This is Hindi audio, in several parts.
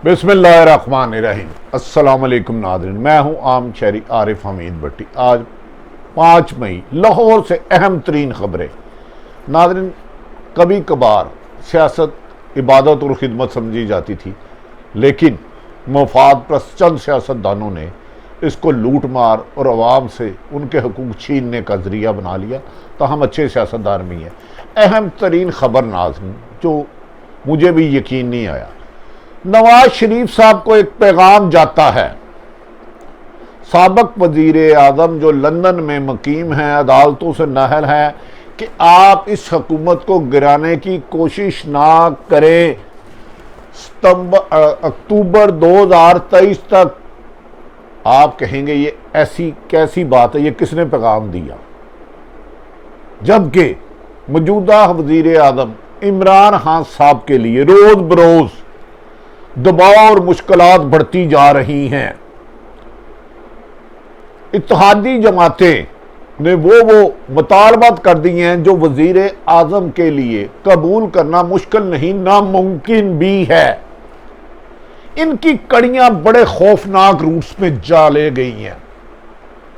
बिस्मिल्लाहिर्रहमानिर्रहीम। अस्सलाम वालेकुम नाज़रीन, मैं हूँ आम शहरी आरिफ हमीद भट्टी। आज 5 मई लाहौर से अहम तरीन खबरें। नाज़रीन, कभी कभार सियासत इबादत और ख़िदमत समझी जाती थी, लेकिन मफाद प्रस्त चंद सियासतदानों ने इसको लूट मार और अवाम से उनके हकूक़ छीनने का ज़रिया बना लिया। तो हम अच्छे सियासतदान भी हैं। अहम तरीन खबर नाज़रीन, जो मुझे भी यकीन नहीं आया, नवाज शरीफ साहब को एक पैगाम जाता है। साबिक वजीर आज़म जो लंदन में मुकीम हैं, अदालतों से नाहल हैं कि आप इस हुकूमत को गिराने की कोशिश ना करें। अक्टूबर 2023 तक आप कहेंगे ये ऐसी कैसी बात है, ये किसने पैगाम दिया? जबकि मौजूदा वजीर आज़म इमरान खान साहब के लिए रोज़ बरोज़ दबाव और मुश्किलात बढ़ती जा रही हैं। इत्तेहादी जमातें ने वो मुतालबात कर दिए हैं जो वजीर आज़म के लिए कबूल करना मुश्किल नहीं, नामुमकिन भी है। इनकी कड़ियां बड़े खौफनाक रूट्स में जा ले गई हैं,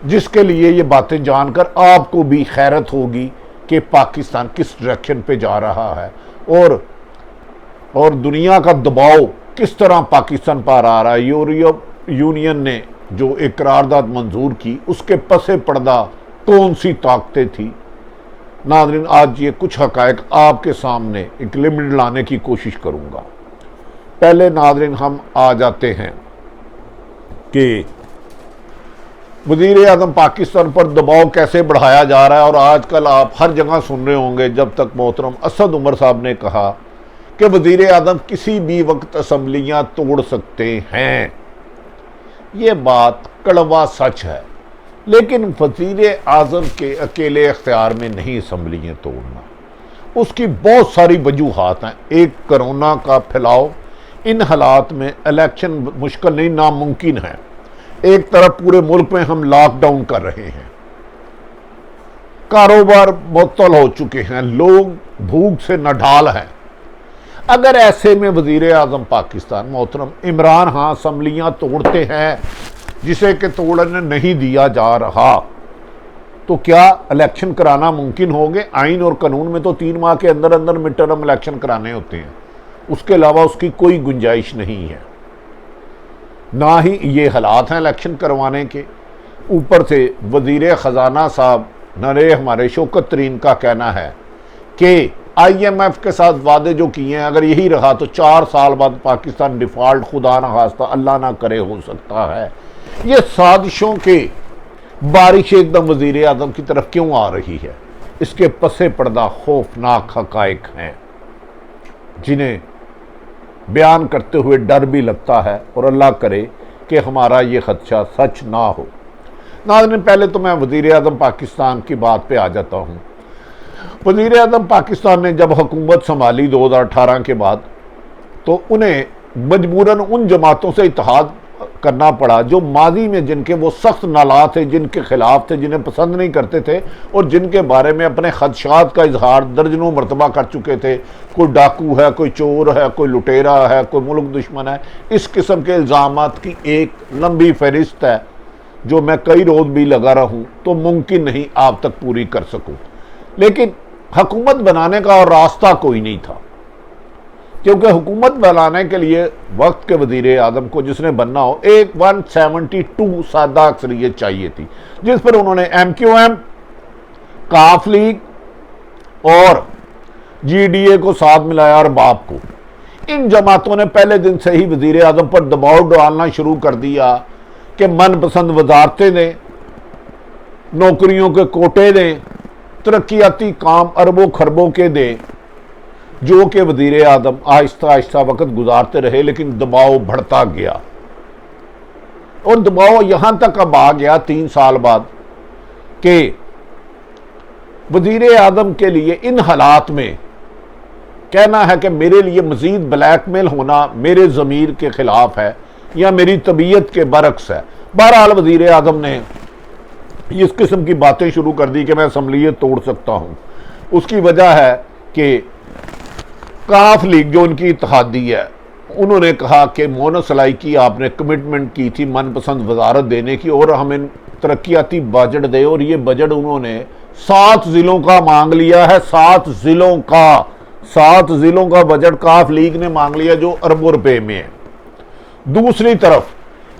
जिसके लिए ये बातें जानकर आपको भी हैरत होगी कि पाकिस्तान किस डायरेक्शन पे जा रहा है और दुनिया का दबाव किस तरह पाकिस्तान पर आ रहा है। यूरोपीय यूनियन ने जो एक करारदाद मंजूर की, उसके पसे पर्दा कौन सी ताकतें थी? नाज़रीन, आज ये कुछ हक़ाइक़ आपके सामने एक लिमिट लाने की कोशिश करूँगा। पहले नाज़रीन हम आ जाते हैं कि वज़ीर आज़म पाकिस्तान पर दबाव कैसे बढ़ाया जा रहा है। और आजकल आप हर जगह सुन रहे होंगे, जब तक मोहतरम असद उमर साहब ने कहा कि वज़ीर आज़म किसी भी वक्त असम्बलियाँ तोड़ सकते हैं। ये बात कड़वा सच है, लेकिन वज़ीर आज़म के अकेले इख्तियार में नहीं असम्बलियाँ तोड़ना। उसकी बहुत सारी वजूहात हैं। एक, कोरोना का फैलाव। इन हालात में इलेक्शन मुश्किल नहीं, नामुमकिन है। एक तरफ पूरे मुल्क में हम लॉकडाउन कर रहे हैं, कारोबार मुअत्तल हो चुके हैं, लोग भूख से नढाल हैं। अगर ऐसे में वज़ीर आज़म पाकिस्तान मोहतरम इमरान खान असम्बलियाँ तोड़ते हैं, जिसे कि तोड़ने नहीं दिया जा रहा, तो क्या इलेक्शन कराना मुमकिन होंगे? आइन और कानून में तो 3 माह के अंदर अंदर मिड टर्म इलेक्शन कराने होते हैं, उसके अलावा उसकी कोई गुंजाइश नहीं है। ना ही ये हालात हैं इलेक्शन करवाने के। ऊपर से वज़ीर ख़जाना साहब नरे हमारे शौकत तरीन का कहना है कि IMF के साथ वादे जो किए हैं, अगर यही रहा तो 4 साल बाद पाकिस्तान डिफ़ॉल्ट खुदा ना खास्ता अल्लाह ना करे हो सकता है। ये साजिशों के बारिश एकदम वज़ीर आज़म की तरफ क्यों आ रही है? इसके पसे पर्दा खौफनाक हक़ाइक़ हैं, जिन्हें बयान करते हुए डर भी लगता है, और अल्लाह करे कि हमारा ये खदशा सच ना हो। नाज़रीन, पहले तो मैं वज़ीर आज़म पाकिस्तान की बात पे आ जाता हूँ। वज़ीर आज़म पाकिस्तान ने जब हुकूमत संभाली 2018 के बाद, तो उन्हें मजबूरन उन जमातों से इत्तेहाद करना पड़ा जो माजी में जिनके वो सख्त नाला थे, जिनके खिलाफ थे, जिन्हें पसंद नहीं करते थे, और जिनके बारे में अपने खदशात का इजहार दर्जनों मरतबा कर चुके थे। कोई डाकू है, कोई चोर है, कोई लुटेरा है, कोई मुल्क दुश्मन है। इस किस्म के इल्ज़ामात की एक लंबी फहरिस्त है, जो मैं कई रोज़ भी लगा रहूँ तो मुमकिन नहीं आप तक पूरी कर सकूँ। लेकिन हुकूमत बनाने का और रास्ता कोई नहीं था, क्योंकि हुकूमत बनाने के लिए वक्त के वज़ीर आज़म को जिसने बनना हो, एक 172 सादा अक्सरियत चाहिए थी, जिस पर उन्होंने MQM, काफ लीग और GDA को साथ मिलाया और बाप को। इन जमातों ने पहले दिन से ही वज़ीर आज़म पर दबाव डालना शुरू कर दिया कि मनपसंद वजारतें दें, नौकरियों के कोटे दें, तरक्याती काम अरबों खरबों के दें, जो कि वज़ीर आज़म आहिस्ता आहिस्ता वक्त गुजारते रहे। लेकिन दबाव बढ़ता गया, और दबाव यहाँ तक अब आ गया 3 साल बाद कि वज़ीर आज़म के लिए इन हालात में कहना है कि मेरे लिए मज़ीद ब्लैकमेल होना मेरे ज़मीर के ख़िलाफ़ है या मेरी तबीयत के बरक्स है। बहरहाल वज़ीर आज़म ने इस किस्म की बातें शुरू कर दी कि मैं असम्बलियाँ तोड़ सकता हूँ। उसकी वजह है कि काफ लीग जो उनकी इत्तेहादी है, उन्होंने कहा कि मोनोसलाई की आपने कमिटमेंट की थी मनपसंद वजारत देने की और हमें तरक्याती बजट दे, और ये बजट उन्होंने 7 जिलों का मांग लिया है। 7 जिलों का बजट काफ लीग ने मांग लिया जो अरबों रुपए में है। दूसरी तरफ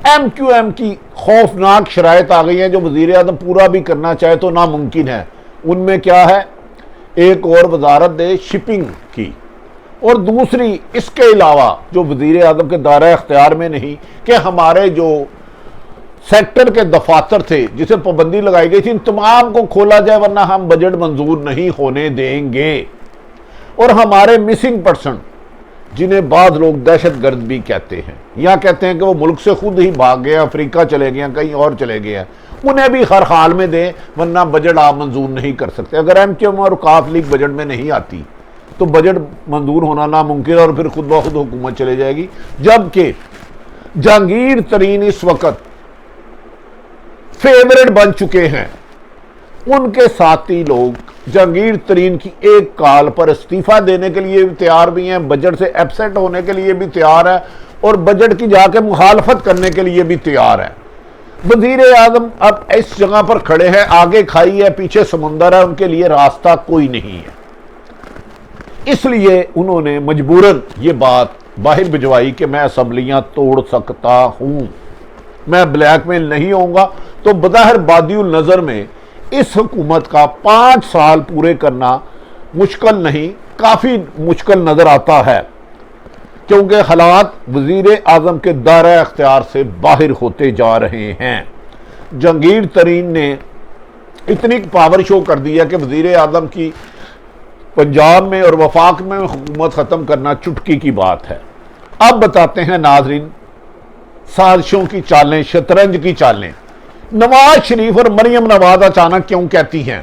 MQM की खौफनाक शराइत आ गई है जो वजीर आज़म पूरा भी करना चाहे तो नामुमकिन है। उनमें क्या है, एक और वजारत दे शिपिंग की, और दूसरी इसके अलावा जो वजीर आज़म के दायरा इख्तियार में नहीं कि हमारे जो सेक्टर के दफातर थे जिसे पाबंदी लगाई गई थी इन तमाम को खोला जाए वरना हम बजट मंजूर नहीं होने देंगे। और हमारे मिसिंग पर्सन जिन्हें बाद लोग दहशतगर्द भी कहते हैं या कहते हैं कि वो मुल्क से खुद ही भाग गए, अफ्रीका चले गए, कहीं और चले गए हैं, उन्हें भी हर हाल में दें वरना बजट आप मंजूर नहीं कर सकते। अगर MQM और काफ लीग बजट में नहीं आती तो बजट मंजूर होना नामुमकिन और फिर खुद ब खुद हुकूमत चले जाएगी। जबकि जहांगीर तरीन इस वक्त फेवरेट बन चुके हैं, उनके साथी लोग जहांगीर तरीन की एक कॉल पर इस्तीफा देने के लिए भी तैयार भी हैं, बजट से एब्सेंट होने के लिए भी तैयार है और बजट की जाके मुखालफत करने के लिए भी तैयार है। वजीर आज़म अब इस जगह पर खड़े हैं, आगे खाई है पीछे समुंदर है, उनके लिए रास्ता कोई नहीं है। इसलिए उन्होंने मजबूरन ये बात बाहर भिजवाई कि मैं असम्बलियां तोड़ सकता हूं, मैं ब्लैकमेल नहीं होऊंगा। तो बज़ाहिर बादिउल नज़र में इस हुकूमत का 5 साल पूरे करना मुश्किल नहीं, काफ़ी मुश्किल नज़र आता है क्योंकि हालात वज़ीर आज़म के दायरा इख्तियार से बाहर होते जा रहे हैं। जहांगीर तरीन ने इतनी पावर शो कर दिया कि वज़ीर आज़म की पंजाब में और वफाक में हुकूमत ख़त्म करना चुटकी की बात है। अब बताते हैं नाजरीन साजिशों की चालें, शतरंज की चालें। नवाज शरीफ और मरियम नवाज अचानक क्यों कहती हैं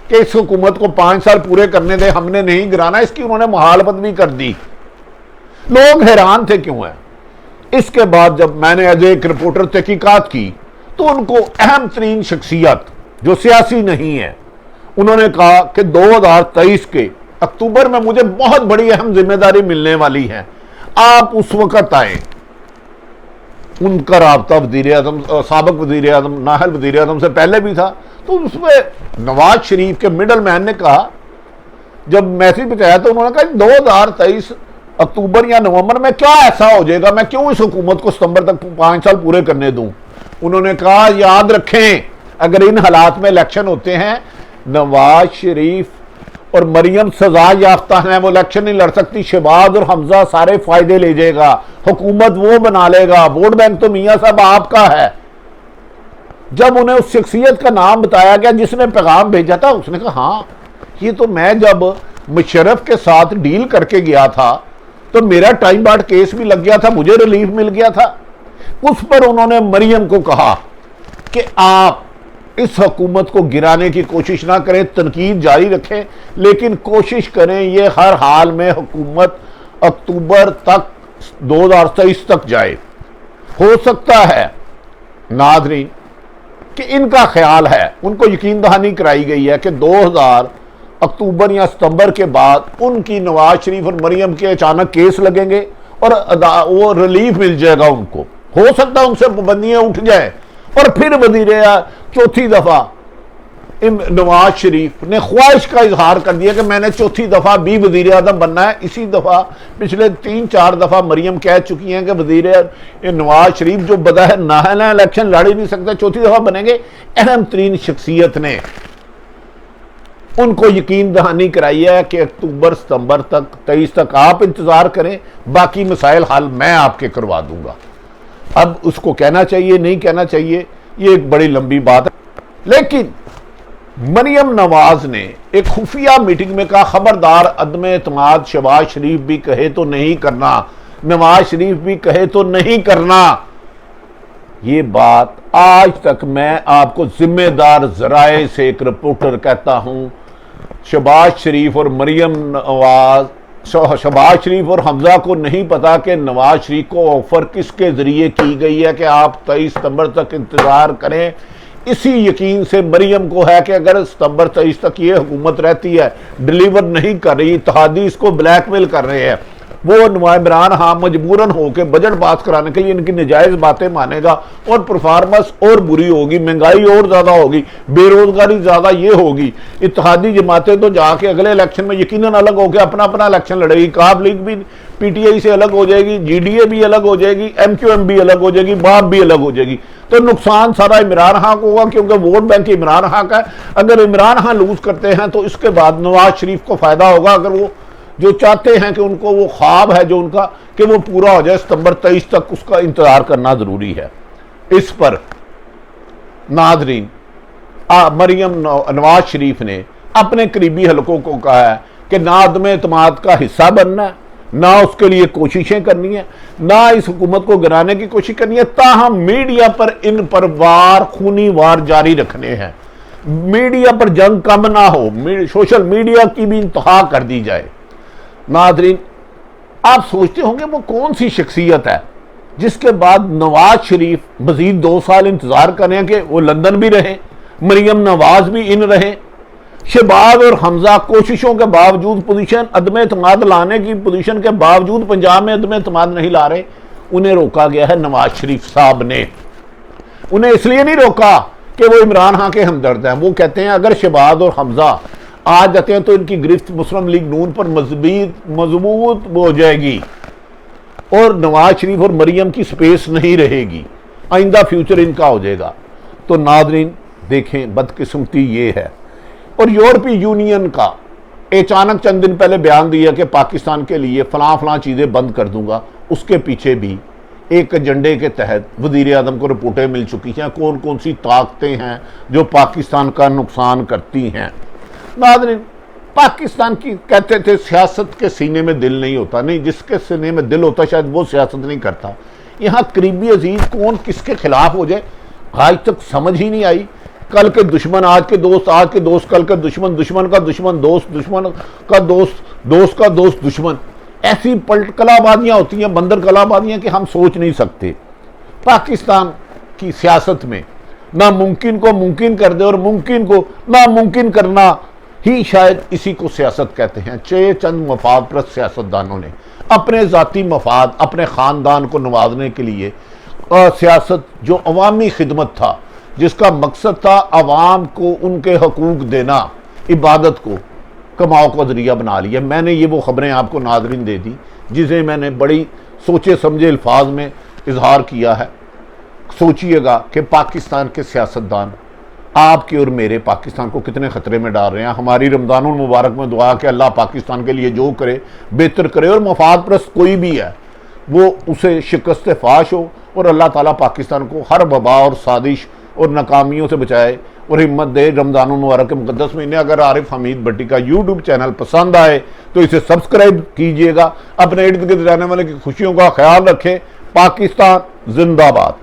कि इस हुकूमत को 5 साल पूरे करने दे, हमने नहीं गिराना, इसकी उन्होंने मुखालफत भी कर दी। लोग हैरान थे क्यों है। इसके बाद जब मैंने एज एक रिपोर्टर तहकीकात की तो उनको अहम तरीन शख्सियत जो सियासी नहीं है उन्होंने कहा कि 2023 के अक्टूबर में मुझे बहुत बड़ी अहम जिम्मेदारी मिलने वाली है, आप उस वक्त आए। उनका राब्ता वज़ीर आज़म साबिक़ वज़ीर आज़म नाहल वज़ीर आज़म से पहले भी था। तो उसमें नवाज शरीफ के मिडल मैन ने कहा, जब मैसेज पहुंचाया तो उन्होंने कहा 2023 अक्टूबर या नवंबर में क्या ऐसा हो जाएगा, मैं क्यों इस हुकूमत को सितंबर तक 5 साल पूरे करने दूं। उन्होंने कहा याद रखें अगर इन हालात में इलेक्शन होते हैं नवाज शरीफ और मरियम सजा याफ्ता हैं, वो इलेक्शन नहीं लड़ सकती, शहबाज और हमजा सारे फायदे ले जाएगा, हुकूमत वो बना लेगा, वोट बैंक तो मियां साहब आपका है। जब उन्हें उस शख्सियत का नाम बताया गया जिसने पैगाम भेजा था, उसने कहा हाँ ये तो मैं जब मुशर्रफ के साथ डील करके गया था तो मेरा टाइम बार्ड केस भी लग गया था, मुझे रिलीफ मिल गया था। उस पर उन्होंने मरियम को कहा कि आप इस हुकूमत को गिराने की कोशिश ना करें, तनकीद जारी रखें, लेकिन कोशिश करें ये हर हाल में हुकूमत अक्टूबर तक 2023 तक जाए। हो सकता है नाज़रीन कि इनका ख्याल है, उनको यकीन दहानी कराई गई है कि 2000 अक्टूबर या सितंबर के बाद उनकी नवाज शरीफ और मरियम के अचानक केस लगेंगे और वो रिलीफ मिल जाएगा उनको। हो सकता है उनसे पाबंदियां उठ जाए और फिर वज़ीर चौथी दफा नवाज शरीफ ने ख्वाहिश का इजहार कर दिया कि मैंने चौथी दफा भी वज़ीर आज़म बनना है। इसी दफा पिछले 3-4 दफा मरियम कह चुकी हैं कि वज़ीर नवाज शरीफ जो बज़ाहिर नाअहल है, इलेक्शन लड़ ही नहीं सकते, चौथी दफा बनेंगे। अहम तरीन शख्सियत ने उनको यकीन दहानी कराई है कि अक्टूबर सितंबर तक 23 तक आप इंतजार करें, बाकी मसाइल हल मैं आपके करवा दूंगा। अब उसको कहना चाहिए नहीं कहना चाहिए ये एक बड़ी लंबी बात है, लेकिन मरियम नवाज ने एक खुफिया मीटिंग में कहा खबरदार अदम एतमाद शहबाज शरीफ भी कहे तो नहीं करना, नवाज शरीफ भी कहे तो नहीं करना। ये बात आज तक मैं आपको जिम्मेदार जराए से एक रिपोर्टर कहता हूं। शहबाज शरीफ और मरियम नवाज, शहबाज शरीफ और हमजा को नहीं पता कि नवाज शरीफ को ऑफर किसके जरिए की गई है कि आप 23 सितंबर तक इंतजार करें। इसी यकीन से मरियम को है कि अगर सितंबर 23 तक ये हुकूमत रहती है, डिलीवर नहीं कर रही, इत्तेहादी इसको ब्लैकमेल कर रहे हैं, वो इमरान हाँ मजबूरन होकर बजट पास कराने के लिए इनकी नजायज बातें मानेगा और परफॉर्मेंस और बुरी होगी, महंगाई और ज्यादा होगी, बेरोजगारी ज्यादा ये होगी। इत्तेहादी जमातें तो जाके अगले इलेक्शन में यकीनन अलग होकर अपना अपना इलेक्शन लड़ेगी। काफ लीग भी पीटीआई से अलग हो जाएगी, जीडीए भी अलग हो जाएगी, एमक्यूएम भी अलग हो जाएगी, बाप भी अलग हो जाएगी। तो नुकसान सारा इमरान खान को होगा, क्योंकि वोट बैंक इमरान खान का है। अगर इमरान खान लूज करते हैं तो इसके बाद नवाज शरीफ को फायदा होगा। अगर वो जो चाहते हैं कि उनको वो ख्वाब है जो उनका कि वो पूरा हो जाए सितंबर 23 तक, उसका इंतजार करना जरूरी है। इस पर नादरीन मरियम नवाज शरीफ ने अपने करीबी हलकों को कहा है कि ना अदम एतमाद का हिस्सा बनना है, ना उसके लिए कोशिशें करनी है, ना इस हुकूमत को गिराने की कोशिश करनी है। ताहम मीडिया पर इन पर वार, खूनी वार जारी रखने हैं। मीडिया पर जंग कम ना हो, सोशल मीडिया की भी इंतहा कर दी जाए। नादरीन आप सोचते होंगे वो कौन सी शख्सियत है जिसके बाद नवाज शरीफ मजीद 2 साल इंतजार करें कि वो लंदन भी रहे, मरियम नवाज भी इन रहे। शहबाज और हमजा कोशिशों के बावजूद पोजीशन अदम एतमाद लाने की पोजीशन के बावजूद पंजाब में अदम एतमाद नहीं ला रहे। उन्हें रोका गया है नवाज शरीफ साहब ने। उन्हें इसलिए नहीं रोका कि वो इमरान खान के हमदर्द हैं। वो कहते हैं अगर शहबाज और हमजा आ जाते हैं तो इनकी गिरफ्त मुस्लिम लीग नून पर मजबूत हो जाएगी और नवाज शरीफ और मरियम की स्पेस नहीं रहेगी, आइंदा फ्यूचर इनका हो जाएगा। तो नादरीन देखें बदकिस्मती ये है। और यूरोपीय यूनियन का अचानक चंद दिन पहले बयान दिया कि पाकिस्तान के लिए फलां फलां चीज़ें बंद कर दूंगा। उसके पीछे भी एक एजेंडे के तहत वज़ीर आज़म को रिपोर्टें मिल चुकी हैं कौन कौन सी ताकतें हैं जो पाकिस्तान का नुकसान करती हैं। नाज़रीन पाकिस्तान की कहते थे सियासत के सीने में दिल नहीं होता, नहीं जिसके सीने में दिल होता शायद वो सियासत नहीं करता। यहाँ करीबी अजीज कौन किसके खिलाफ हो जाए आज तक समझ ही नहीं आई। कल के दुश्मन आज के दोस्त, आज के दोस्त कल के दुश्मन, दुश्मन का दुश्मन दोस्त, दुश्मन का दोस्त, दोस्त का दोस्त दुश्मन। ऐसी पलट कलाबाजियाँ होती हैं, बंदर कलाबाजियाँ कि हम सोच नहीं सकते। पाकिस्तान की सियासत में नामुमकिन को मुमकिन कर दे और मुमकिन को नामुमकिन करना ही शायद इसी को सियासत कहते हैं। चंद मफाद परस्त सियासतदानों ने अपने ज़ाती मफाद, अपने ख़ानदान को नवाजने के लिए सियासत जो अवामी खिदमत था, जिसका मकसद था अवाम को उनके हकूक देना, इबादत को कमाओ का जरिया बना लिया। मैंने ये वो खबरें आपको नाज़रीन दे दी जिसे मैंने बड़ी सोचे समझे अल्फाज में इजहार किया है। सोचिएगा कि पाकिस्तान के सियासतदान आपके और मेरे पाकिस्तान को कितने ख़तरे में डाल रहे हैं। हमारी रमज़ानुल मुबारक में दुआ कि अल्लाह पाकिस्तान के लिए जो करे बेहतर करे, और मफाद परस्त कोई भी है वो उसे शिकस्त फाश हो और अल्लाह ताला पाकिस्तान को हर वबा और साजिश और नाकामियों से बचाए और हिम्मत दे। रमज़ानुल मुबारक के मुक़द्दस महीने अगर आरिफ हमीद भट्टी का यूट्यूब चैनल पसंद आए तो इसे सब्सक्राइब कीजिएगा। अपने इर्द गिर्द रहने वाले की खुशियों का ख्याल रखें। पाकिस्तान जिंदाबाद।